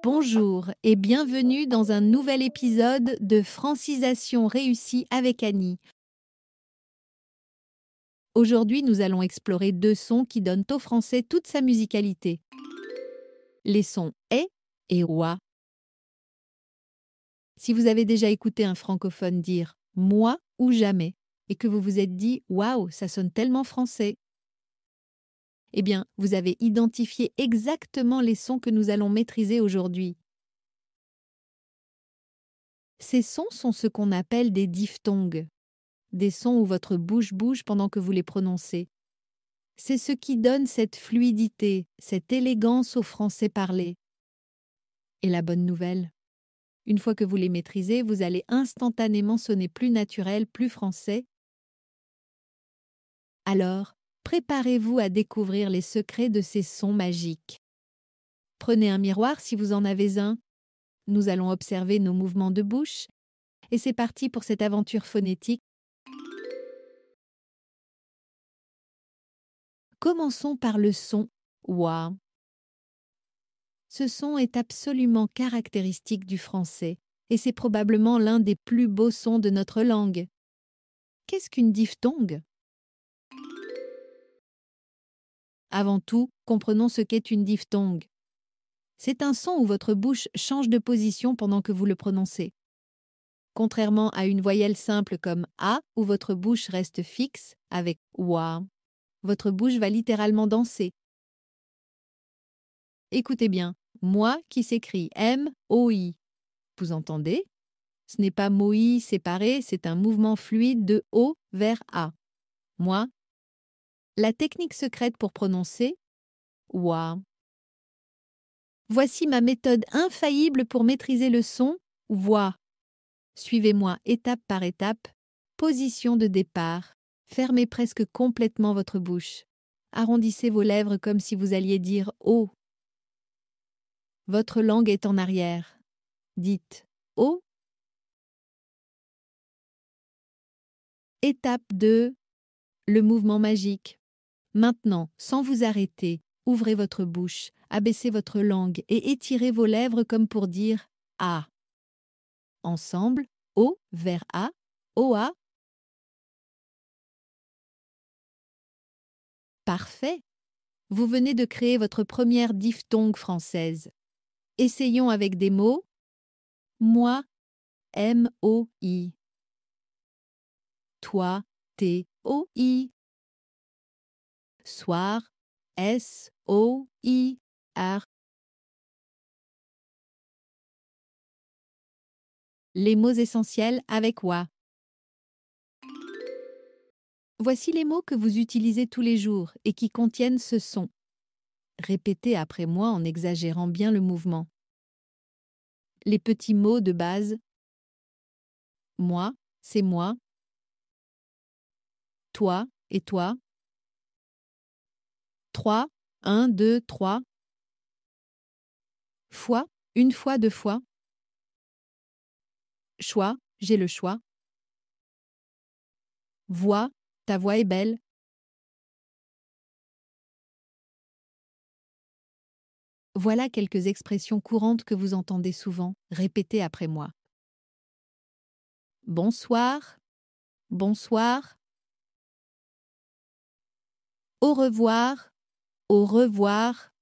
Bonjour et bienvenue dans un nouvel épisode de Francisation réussie avec Annie. Aujourd'hui, nous allons explorer deux sons qui donnent au français toute sa musicalité. Les sons « et « ouah ». Si vous avez déjà écouté un francophone dire « moi » ou « jamais » et que vous vous êtes dit « waouh, ça sonne tellement français », eh bien, vous avez identifié exactement les sons que nous allons maîtriser aujourd'hui. Ces sons sont ce qu'on appelle des diphtongues, des sons où votre bouche bouge pendant que vous les prononcez. C'est ce qui donne cette fluidité, cette élégance au français parlé. Et la bonne nouvelle, une fois que vous les maîtrisez, vous allez instantanément sonner plus naturel, plus français. Alors, préparez-vous à découvrir les secrets de ces sons magiques. Prenez un miroir si vous en avez un. Nous allons observer nos mouvements de bouche. Et c'est parti pour cette aventure phonétique. Commençons par le son « ouah ». Ce son est absolument caractéristique du français et c'est probablement l'un des plus beaux sons de notre langue. Qu'est-ce qu'une diphtongue ? Avant tout, comprenons ce qu'est une diphtongue. C'est un son où votre bouche change de position pendant que vous le prononcez. Contrairement à une voyelle simple comme « a » où votre bouche reste fixe, avec « ouah », votre bouche va littéralement danser. Écoutez bien, moi qui s'écrit M-O-I. Vous entendez ? Ce n'est pas moi séparé, c'est un mouvement fluide de O vers A. Moi. La technique secrète pour prononcer ouah. Voici ma méthode infaillible pour maîtriser le son voix. Suivez-moi étape par étape. Position de départ. Fermez presque complètement votre bouche. Arrondissez vos lèvres comme si vous alliez dire O. Votre langue est en arrière. Dites O. Étape 2. Le mouvement magique. Maintenant, sans vous arrêter, ouvrez votre bouche, abaissez votre langue et étirez vos lèvres comme pour dire « A ». Ensemble, O vers A, OA. Parfait. Vous venez de créer votre première diphtongue française. Essayons avec des mots. Moi, M-O-I. Toi, T-O-I. Soir, S-O-I-R. Les mots essentiels avec wa. Voici les mots que vous utilisez tous les jours et qui contiennent ce son. Répétez après moi en exagérant bien le mouvement. Les petits mots de base. Moi, c'est moi. Toi et toi. 3, 1, 2, 3. Fois, une fois, deux fois. Choix, j'ai le choix. Voix, ta voix est belle. Voilà quelques expressions courantes que vous entendez souvent. Répétez après moi. Bonsoir, bonsoir. Au revoir, au revoir.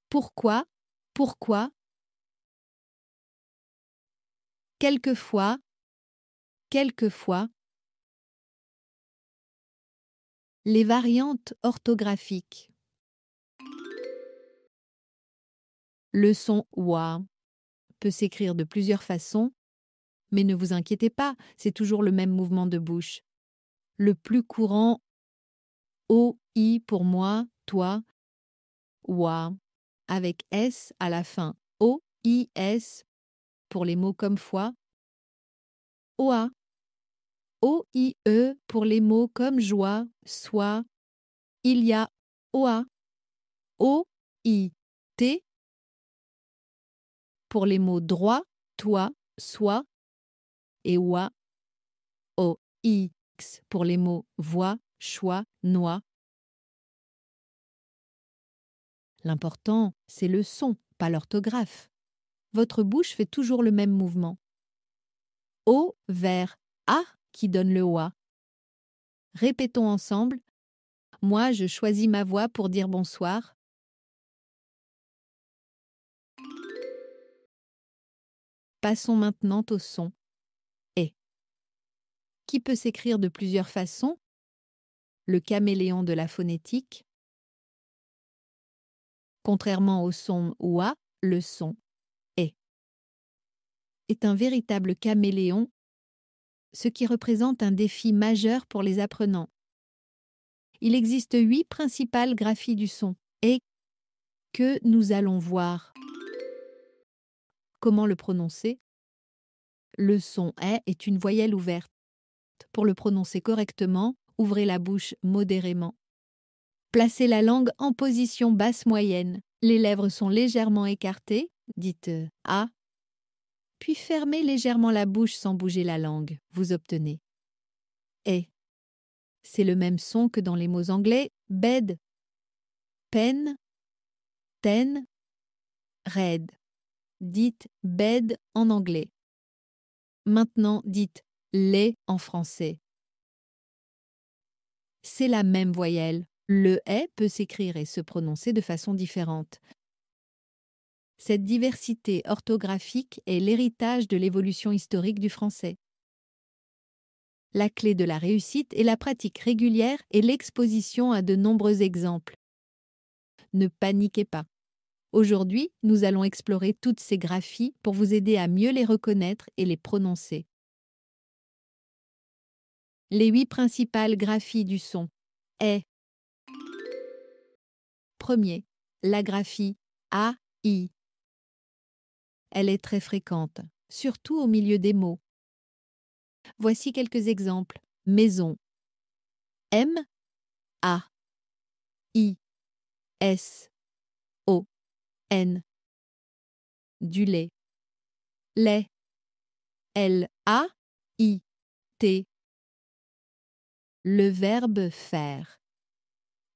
Pourquoi, pourquoi. Quelquefois, quelquefois. Les variantes orthographiques. Le son « ouah » peut s'écrire de plusieurs façons, mais ne vous inquiétez pas, c'est toujours le même mouvement de bouche. Le plus courant, O-I pour moi, toi, ouah, avec S à la fin, O-I-S pour les mots comme foi, oa, O-I-E pour les mots comme joie, soit, il y a, oa, O-I-T pour les mots droit, toi, soit, et oie, OX pour les mots voix, choix, noix. L'important, c'est le son, pas l'orthographe. Votre bouche fait toujours le même mouvement. O vers A qui donne le oie. Répétons ensemble. Moi, je choisis ma voix pour dire bonsoir. Passons maintenant au son E, qui peut s'écrire de plusieurs façons. Le caméléon de la phonétique. Contrairement au son oua, le son E est un véritable caméléon, ce qui représente un défi majeur pour les apprenants. Il existe 8 principales graphies du son et que nous allons voir. Comment le prononcer? Le son « est une voyelle ouverte. Pour le prononcer correctement, ouvrez la bouche modérément. Placez la langue en position basse moyenne. Les lèvres sont légèrement écartées, dites « A », puis fermez légèrement la bouche sans bouger la langue. Vous obtenez « est ». C'est le même son que dans les mots anglais « bed »,« pen »,« ten »,« red ». Dites « bed » en anglais. Maintenant, dites « les » en français. C'est la même voyelle. Le « est » peut s'écrire et se prononcer de façon différente. Cette diversité orthographique est l'héritage de l'évolution historique du français. La clé de la réussite est la pratique régulière et l'exposition à de nombreux exemples. Ne paniquez pas. Aujourd'hui, nous allons explorer toutes ces graphies pour vous aider à mieux les reconnaître et les prononcer. Les 8 principales graphies du son est. Premier, la graphie A-I. Elle est très fréquente, surtout au milieu des mots. Voici quelques exemples. Maison. M, A, I, S, O, N. Du lait. Lait. L, A, I, T. Le verbe faire.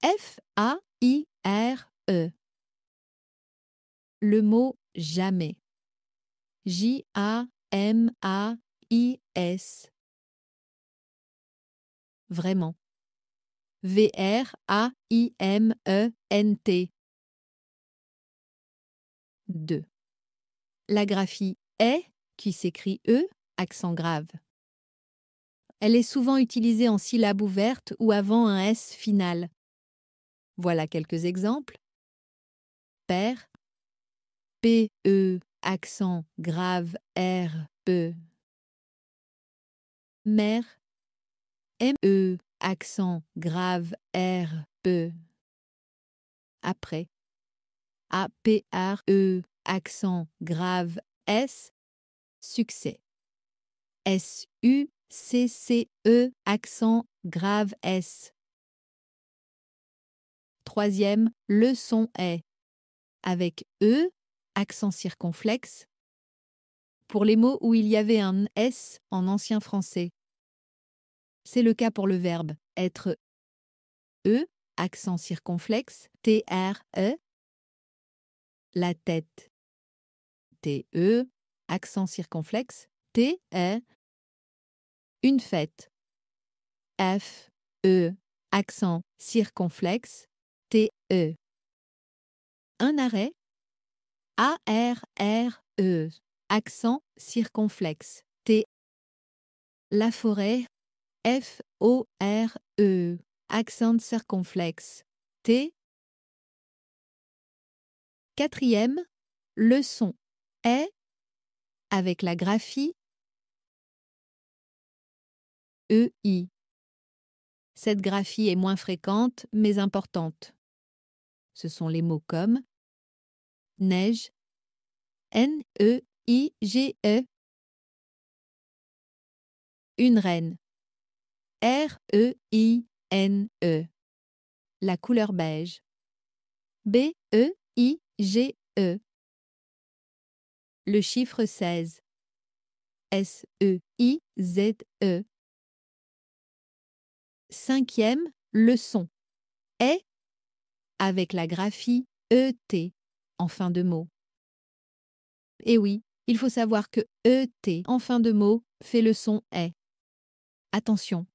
F, A, I, R, E. Le mot jamais. J, A, M, A, I, S. Vraiment. V-R-A-I-M-E-N-T. 2. La graphie est, qui s'écrit E, accent grave. Elle est souvent utilisée en syllabe ouverte ou avant un S final. Voilà quelques exemples. Père, P-E, accent grave R-E. Mère, M-E, accent grave R-E. Après, A-P-R-E, accent grave S, succès. S-U-C-C-E, accent grave S. Troisième, le son est, avec E, accent circonflexe, pour les mots où il y avait un S en ancien français. C'est le cas pour le verbe être E, accent circonflexe, T-R-E, la tête, T-E, accent circonflexe, T-E, une fête, F-E, accent circonflexe, T-E. Un arrêt, A-R-R-E, accent circonflexe, T. La forêt, F-O-R-E, accent circonflexe, T. Quatrième, le son est, avec la graphie E-I. Cette graphie est moins fréquente, mais importante. Ce sont les mots comme neige, N-E-I-G-E, une reine, R-E-I-N-E, la couleur beige, B-E-I-G-E, le chiffre 16, S-E-I-Z-E. Cinquième leçon. Est avec la graphie E-T en fin de mot. Et oui, il faut savoir que E-T en fin de mot fait le son est. Attention.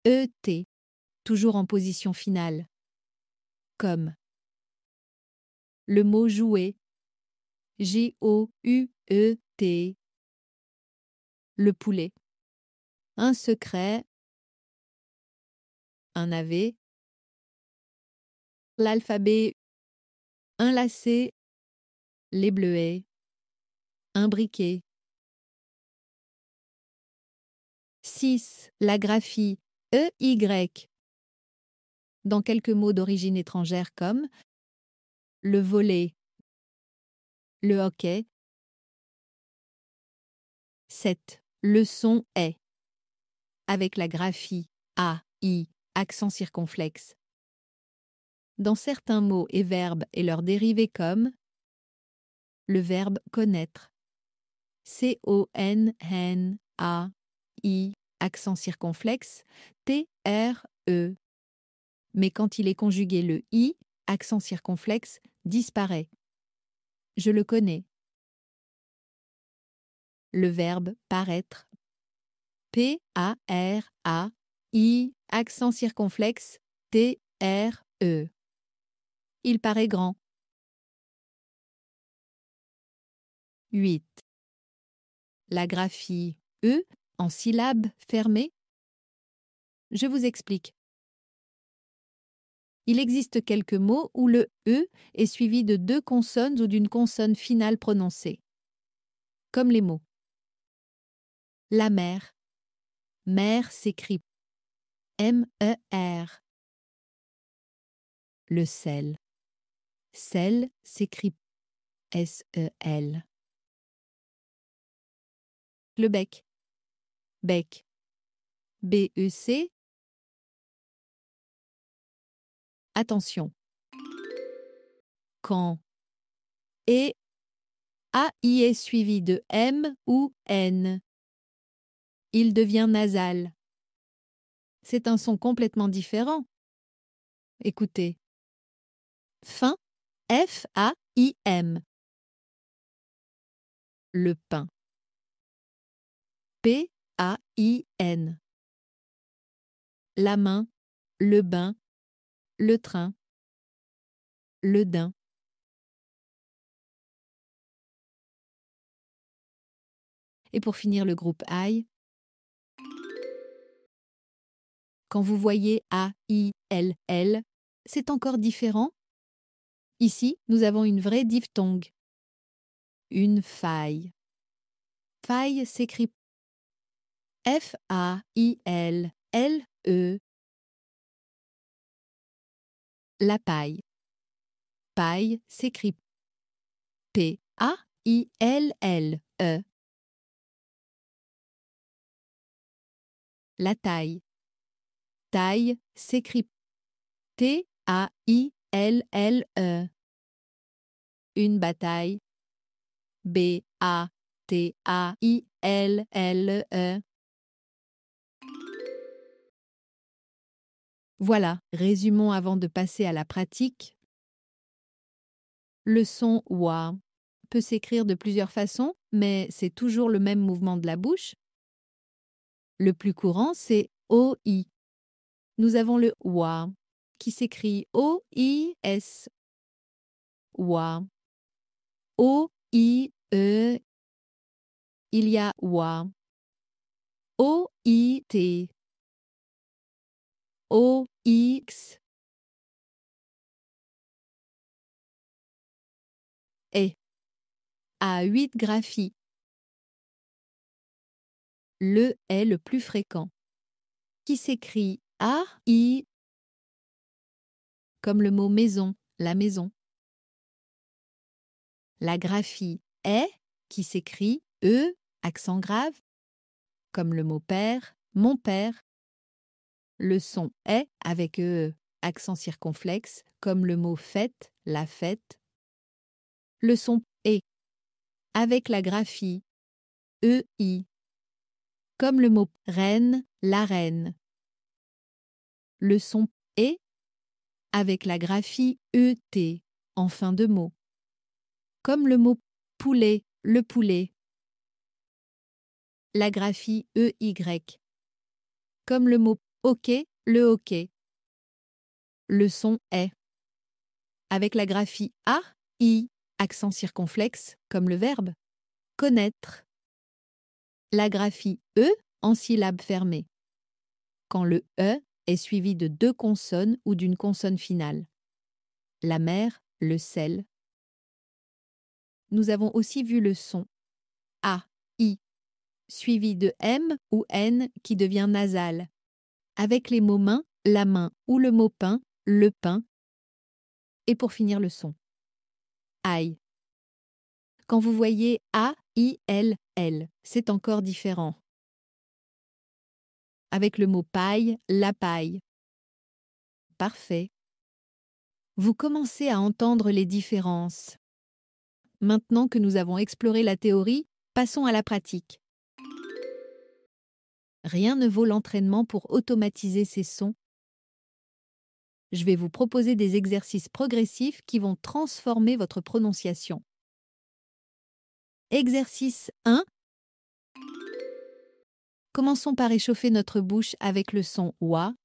E-T, toujours en position finale. Comme le mot jouer. J-O-U-E-T. Le poulet. Un secret. Un AV. L'alphabet. Un lacet. Les bleuets. Un briquet. 6. La graphie E-Y. Dans quelques mots d'origine étrangère comme le volley, le hockey. 7. Le son est avec la graphie A, I, accent circonflexe. Dans certains mots et verbes et leurs dérivés comme le verbe connaître. C-O-N-N-A-I, accent circonflexe, T-R-E. Mais quand il est conjugué, le I, accent circonflexe, disparaît. Je le connais. Le verbe paraître. P-A-R-A-I, accent circonflexe, T-R-E. Il paraît grand. 8. La graphie E en syllabes fermées. Je vous explique. Il existe quelques mots où le E est suivi de deux consonnes ou d'une consonne finale prononcée. Comme les mots. La mer. Mer s'écrit M-E-R. Le sel. Sel s'écrit S-E-L. Le bec. Bec. B-E-C. Attention. Quand et A-I est suivi de M ou N, il devient nasal. C'est un son complètement différent. Écoutez. Fin, F-A-I-M. Le pain. P-A-I-N. La main, le bain, le train, le daim. Et pour finir le groupe I, quand vous voyez A-I-L-L, c'est encore différent. Ici, nous avons une vraie diphtongue. Une faille. Faille s'écrit F-A-I-L-L-E. La paille. Paille s'écrit P-A-I-L-L-E. La taille. Taille s'écrit T-A-I-L-L-E. Une bataille. B-A-T-A-I-L-L-E. Voilà, résumons avant de passer à la pratique. Le son wa peut s'écrire de plusieurs façons, mais c'est toujours le même mouvement de la bouche. Le plus courant, c'est O-I. Nous avons le wa qui s'écrit O-I-S. Wa. O-I-E. Il y a wa. O-I-T. O-X. Et. À 8 graphies. Le est le plus fréquent, qui s'écrit A-I, comme le mot maison, la maison. La graphie est, qui s'écrit E, accent grave, comme le mot père, mon père. Le son est avec E, accent circonflexe, comme le mot fête, la fête. Le son est, avec la graphie EI. Comme le mot reine, la reine. Le son E avec la graphie ET en fin de mot. Comme le mot poulet, le poulet. La graphie EY. Comme le mot hockey, le hockey. Le son est. Avec la graphie A, I, accent circonflexe, comme le verbe connaître. La graphie E en syllabe fermée. Quand le E est suivi de deux consonnes ou d'une consonne finale. La mer, le sel. Nous avons aussi vu le son A, I, suivi de M ou N qui devient nasal. Avec les mots main, la main ou le mot pain, le pain. Et pour finir le son aïe. Quand vous voyez A, I, L, L, c'est encore différent. Avec le mot paille, la paille. Parfait. Vous commencez à entendre les différences. Maintenant que nous avons exploré la théorie, passons à la pratique. Rien ne vaut l'entraînement pour automatiser ces sons. Je vais vous proposer des exercices progressifs qui vont transformer votre prononciation. Exercice 1. Commençons par échauffer notre bouche avec le son OA.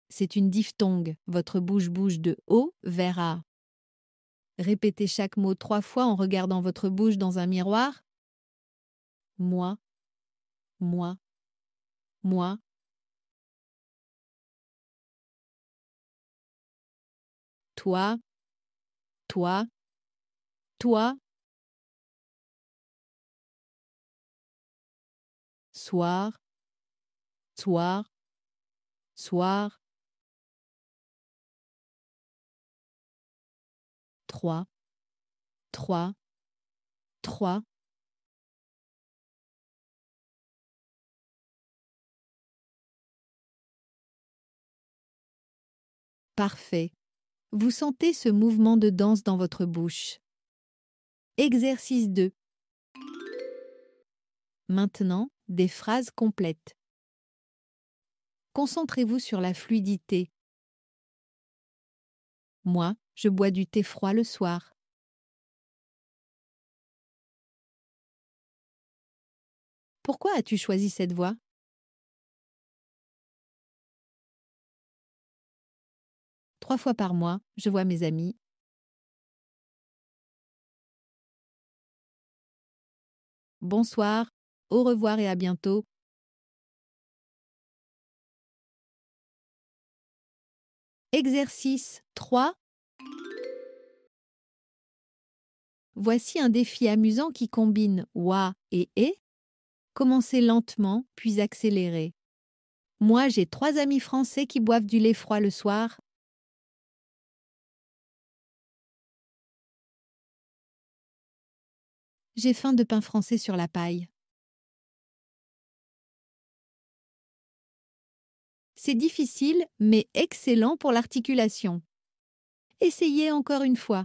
C'est une diphtongue. Votre bouche bouge de O vers A. Répétez chaque mot 3 fois en regardant votre bouche dans un miroir. Moi, moi, moi. Toi, toi, toi. Soir, soir, soir. 3, 3, 3. Parfait. Vous sentez ce mouvement de danse dans votre bouche. Exercice 2. Maintenant, des phrases complètes. Concentrez-vous sur la fluidité. Moi, je bois du thé froid le soir. Pourquoi as-tu choisi cette voie? Trois fois par mois, je vois mes amis. Bonsoir, au revoir et à bientôt. Exercice 3. Voici un défi amusant qui combine wa et e. Commencez lentement, puis accélérez. Moi, j'ai 3 amis français qui boivent du lait froid le soir. J'ai faim de pain français sur la paille. C'est difficile, mais excellent pour l'articulation. Essayez encore une fois.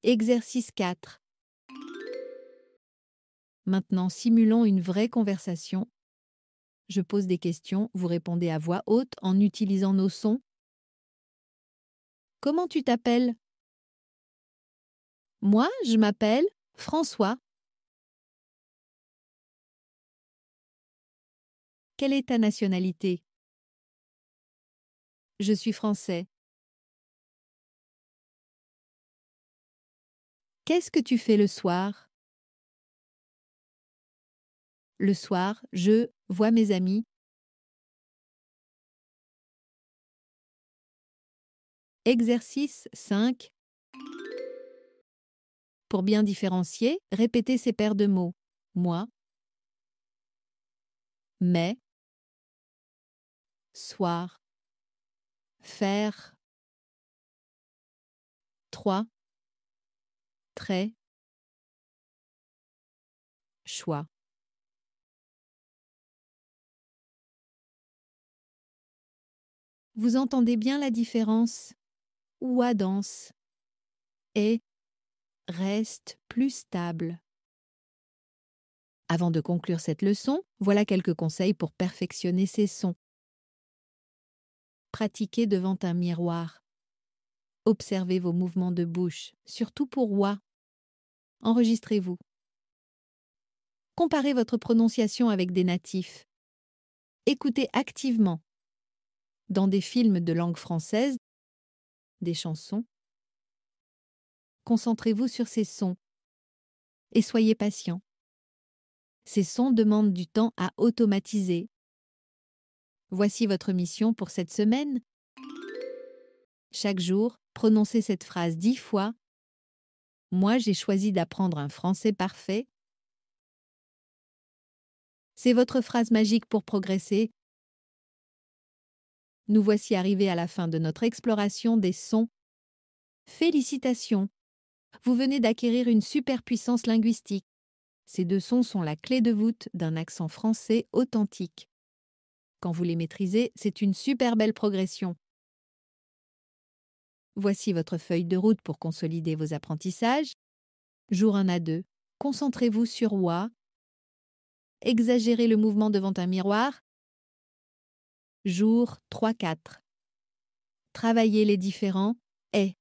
Exercice 4. Maintenant, simulons une vraie conversation. Je pose des questions, vous répondez à voix haute en utilisant nos sons. Comment tu t'appelles? Moi, je m'appelle François. Quelle est ta nationalité? Je suis français. Qu'est-ce que tu fais le soir? Le soir, je vois mes amis. Exercice 5. Pour bien différencier, répétez ces paires de mots. Moi, mais, soir, faire, 3, très, choix. Vous entendez bien la différence? oua dense. Et reste plus stable. Avant de conclure cette leçon, voilà quelques conseils pour perfectionner ces sons. Pratiquez devant un miroir. Observez vos mouvements de bouche, surtout pour oua. Enregistrez-vous. Comparez votre prononciation avec des natifs. Écoutez activement. Dans des films de langue française, des chansons, concentrez-vous sur ces sons et soyez patient. Ces sons demandent du temps à automatiser. Voici votre mission pour cette semaine. Chaque jour, prononcez cette phrase 10 fois. Moi, j'ai choisi d'apprendre un français parfait. C'est votre phrase magique pour progresser. Nous voici arrivés à la fin de notre exploration des sons. Félicitations! Vous venez d'acquérir une superpuissance linguistique. Ces 2 sons sont la clé de voûte d'un accent français authentique. Quand vous les maîtrisez, c'est une super belle progression. Voici votre feuille de route pour consolider vos apprentissages. Jour 1 à 2, concentrez-vous sur oua. Exagérez le mouvement devant un miroir. Jour 3-4. Travaillez les différents et.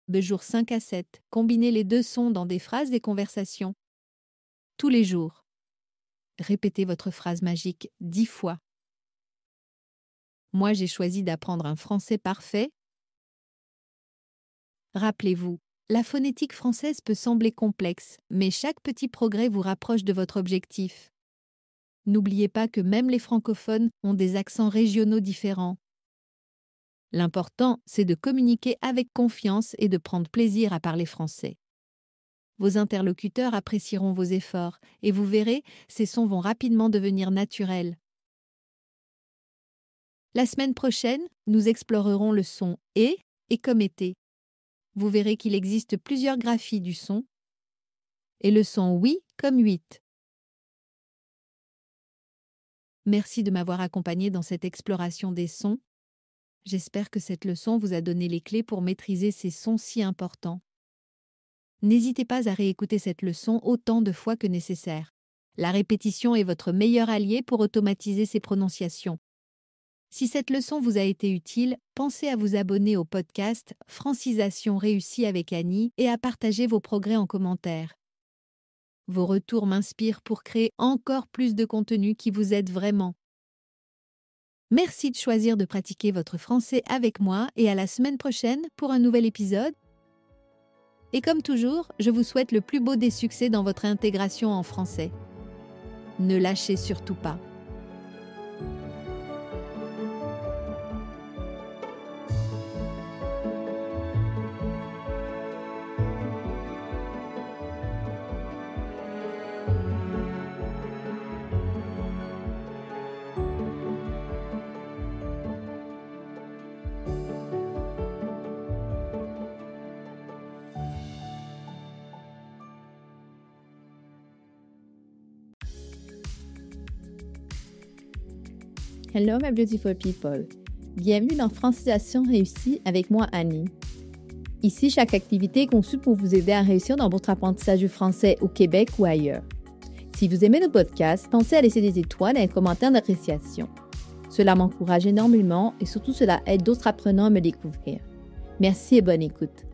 De jour 5 à 7, combinez les 2 sons dans des phrases et conversations. Tous les jours. Répétez votre phrase magique 10 fois. Moi, j'ai choisi d'apprendre un français parfait. Rappelez-vous, la phonétique française peut sembler complexe, mais chaque petit progrès vous rapproche de votre objectif. N'oubliez pas que même les francophones ont des accents régionaux différents. L'important, c'est de communiquer avec confiance et de prendre plaisir à parler français. Vos interlocuteurs apprécieront vos efforts et vous verrez, ces sons vont rapidement devenir naturels. La semaine prochaine, nous explorerons le son « et » comme « été ». Vous verrez qu'il existe plusieurs graphies du son et le son « oui » comme « 8 ». Merci de m'avoir accompagné dans cette exploration des sons. J'espère que cette leçon vous a donné les clés pour maîtriser ces sons si importants. N'hésitez pas à réécouter cette leçon autant de fois que nécessaire. La répétition est votre meilleur allié pour automatiser ces prononciations. Si cette leçon vous a été utile, pensez à vous abonner au podcast Francisation réussie avec Annie et à partager vos progrès en commentaire. Vos retours m'inspirent pour créer encore plus de contenu qui vous aide vraiment. Merci de choisir de pratiquer votre français avec moi et à la semaine prochaine pour un nouvel épisode. Et comme toujours, je vous souhaite le plus beau des succès dans votre intégration en français. Ne lâchez surtout pas. Hello my beautiful people! Bienvenue dans Francisation réussie avec moi Annie. Ici, chaque activité est conçue pour vous aider à réussir dans votre apprentissage du français au Québec ou ailleurs. Si vous aimez nos podcasts, pensez à laisser des étoiles et un commentaire d'appréciation. Cela m'encourage énormément et surtout cela aide d'autres apprenants à me découvrir. Merci et bonne écoute!